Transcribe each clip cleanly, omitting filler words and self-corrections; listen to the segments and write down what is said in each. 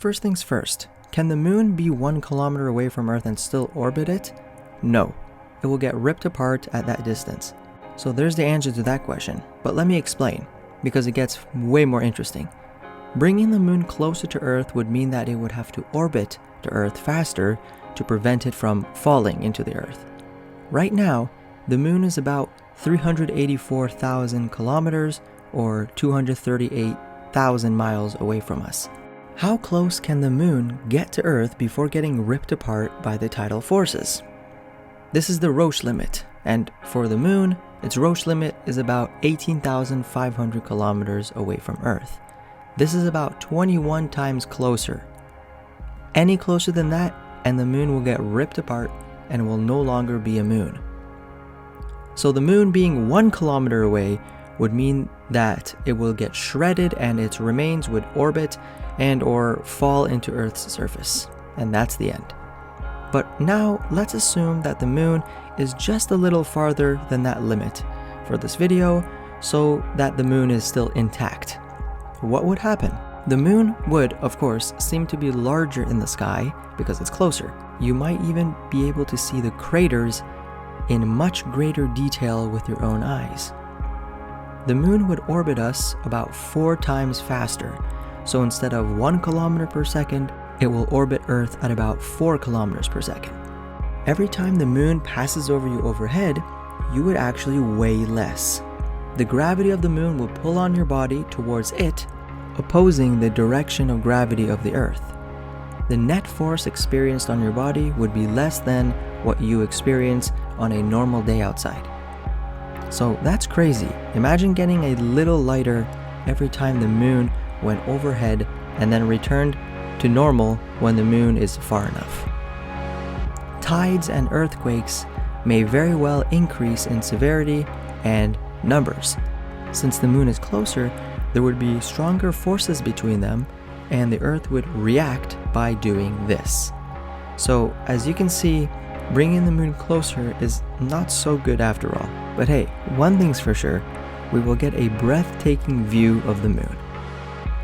first things first, can the moon be 1 kilometer away from Earth and still orbit it? No, it will get ripped apart at that distance. So there's the answer to that question, but let me explain, because it gets way more interesting. Bringing the moon closer to Earth would mean that it would have to orbit the Earth faster to prevent it from falling into the Earth. Right now, the moon is about 384,000 kilometers or 238,000 miles away from us. How close can the moon get to Earth before getting ripped apart by the tidal forces? This is the Roche limit, and for the moon, its Roche limit is about 18,500 kilometers away from Earth. This is about 21 times closer. Any closer than that, and the moon will get ripped apart and will no longer be a moon. So the moon being 1 kilometer away would mean that it will get shredded and its remains would orbit and or fall into Earth's surface. And that's the end. But now let's assume that the moon is just a little farther than that limit for this video, so that the moon is still intact. What would happen? The moon would, of course, seem to be larger in the sky because it's closer. You might even be able to see the craters in much greater detail with your own eyes. The moon would orbit us about 4 times faster, so instead of 1 kilometer per second, it will orbit Earth at about 4 kilometers per second. Every time the moon passes over you overhead, you would actually weigh less. The gravity of the moon will pull on your body towards it, opposing the direction of gravity of the Earth. The net force experienced on your body would be less than what you experience on a normal day outside. So that's crazy. Imagine getting a little lighter every time the moon went overhead and then returned to normal when the moon is far enough. Tides and earthquakes may very well increase in severity and numbers. Since the moon is closer, there would be stronger forces between them, and the Earth would react by doing this. So, as you can see, bringing the moon closer is not so good after all. But hey, one thing's for sure, we will get a breathtaking view of the moon.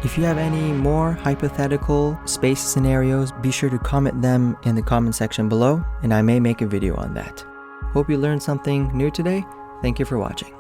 If you have any more hypothetical space scenarios, be sure to comment them in the comment section below, and I may make a video on that. Hope you learned something new today. Thank you for watching.